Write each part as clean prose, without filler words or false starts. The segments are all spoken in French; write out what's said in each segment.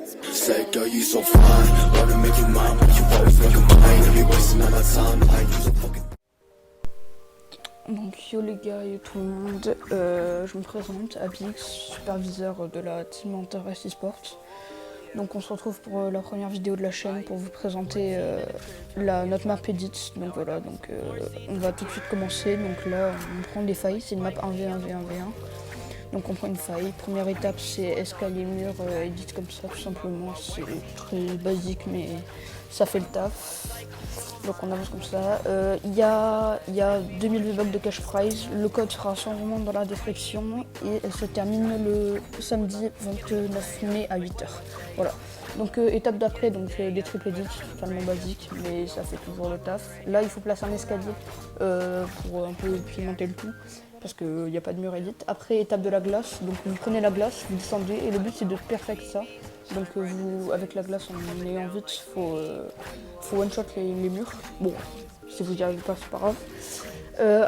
Say, girl, you so fine. Wanna make you mine, but you always make you mine. And be wasting all my time like you so fucking. Donc yo les gars et tout le monde, je me présente, Abix, superviseur de la team Antares eSport. Donc on se retrouve pour la première vidéo de la chaîne pour vous présenter notre map edit. Donc voilà, donc on va tout de suite commencer. Donc là on prend des failles, c'est une map 1v1v1v1. Donc on prend une faille. Première étape c'est escalier mur, edit comme ça tout simplement. C'est très basique mais ça fait le taf. Donc on avance comme ça. Il y a 2000 V-Bucks de cash prize. Le code sera sûrement dans la description et elle se termine le samedi 29 mai à 8h. Voilà. Donc étape d'après, donc des triple edits, totalement basique, mais ça fait toujours le taf. Là il faut placer un escalier pour un peu pimenter le tout, parce qu'il n'y a pas de mur edit. Après étape de la glace, donc vous prenez la glace, vous descendez et le but c'est de perfect ça. Donc vous, avec la glace en ayant vite, faut one shot les murs. Bon, si vous n'y arrivez pas, c'est pas grave.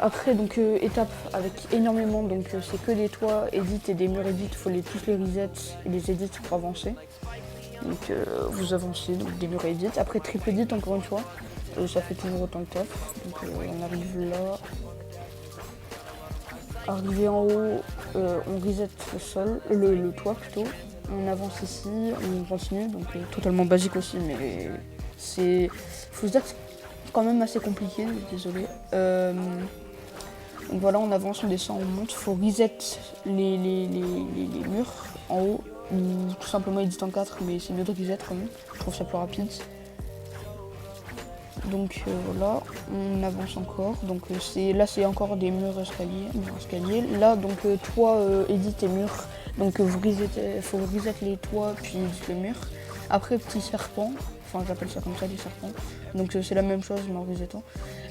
Après donc étape avec énormément, donc c'est que des toits edit et des murs edit, il faut tous les reset et les edit pour avancer. Donc vous avancez, donc des murs edit. Après triple edit encore une fois, ça fait toujours autant de taf. Donc on arrive là. Arrivé en haut, on reset le sol, le toit plutôt. On avance ici, on continue, donc totalement basique aussi, mais c'est, faut se dire que c'est quand même assez compliqué, désolé. Donc voilà, on avance, on descend, on monte. Faut reset les murs en haut, ou tout simplement edit en 4, mais c'est mieux de reset quand même. Je trouve ça plus rapide. Donc voilà, on avance encore. Donc là c'est encore des murs escaliers. Là donc toit, edit et murs. Donc faut reset les toits puis edit les murs. Après petit serpent, enfin j'appelle ça comme ça les serpents. Donc c'est la même chose mais en resetant.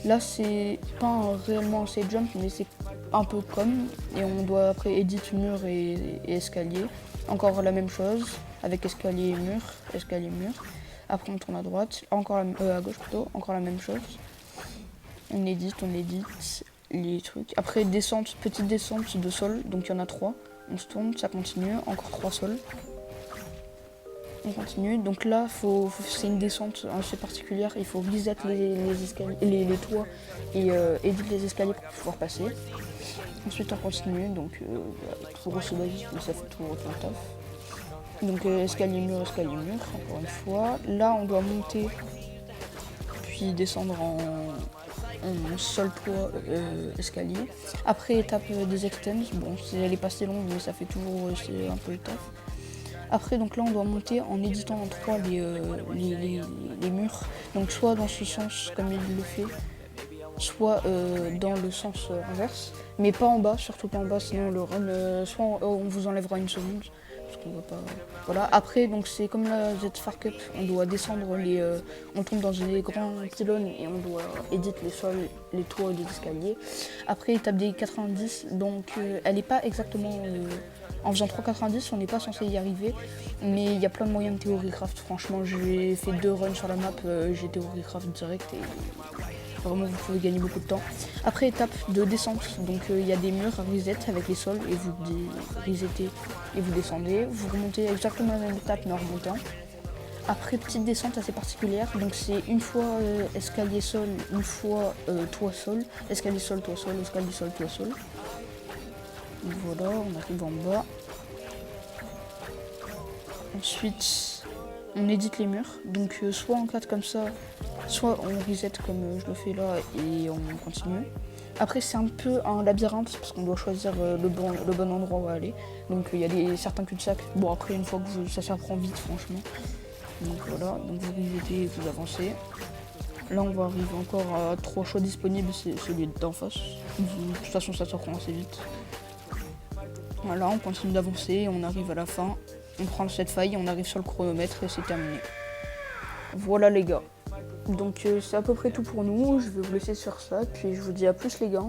Là c'est pas réellement un safe jump mais c'est un peu comme. Et on doit après edit mur et escalier. Encore la même chose avec escalier et mur, escalier mur. Après on tourne à droite, encore à gauche plutôt, encore la même chose. On édite les trucs. Après descente, petite descente de sol, donc il y en a 3. On se tourne, ça continue, encore 3 sols. On continue, donc là c'est une descente assez particulière, il faut reset les toits et édite les escaliers pour pouvoir passer. Ensuite on continue, donc toujours aussi basique, mais ça fait toujours autant de taf. Donc escalier mur, encore une fois. Là on doit monter, puis descendre en sol toit escalier. Après étape des extends, bon elle est pas si longue mais ça fait toujours un peu le taf. Après donc là on doit monter en éditant en 3 les murs. Donc soit dans ce sens comme il le fait, soit dans le sens inverse. Mais pas en bas, surtout pas en bas, sinon le run, soit on vous enlèvera une seconde. Parce qu'on va pas... Voilà. Après donc c'est comme la Z-Far Cup, on doit descendre on tombe dans des grands pylônes et on doit éditer les sols, les toits et les escaliers. Après étape des 90, donc elle n'est pas exactement en faisant 3,90 on n'est pas censé y arriver, mais il y a plein de moyens de théorie-craft. Franchement j'ai fait 2 runs sur la map, j'ai théorie-craft direct et vraiment vous pouvez gagner beaucoup de temps. Après étape de descente, donc il y a des murs à reset avec les sols et vous resetez et vous descendez. Vous remontez exactement la même étape mais en remontant. Après petite descente assez particulière, donc c'est une fois escalier sol, une fois toit sol, escalier sol, toit sol, escalier sol, toit sol. Donc voilà, on arrive en bas. Ensuite on édite les murs, donc soit en 4 comme ça, soit on reset comme je le fais là et on continue. Après c'est un peu un labyrinthe parce qu'on doit choisir le bon endroit où aller. Donc il y a certains cul-de-sac. Bon après une fois que ça s'apprend vite franchement. Donc voilà, donc vous resetez et vous avancez. Là on va arriver encore à 3 choix disponibles, c'est celui d'en face. De toute façon ça s'apprend assez vite. Voilà, on continue d'avancer, on arrive à la fin. On prend cette faille, on arrive sur le chronomètre et c'est terminé. Voilà les gars. Donc c'est à peu près tout pour nous, je vais vous laisser sur ça, puis je vous dis à plus les gars.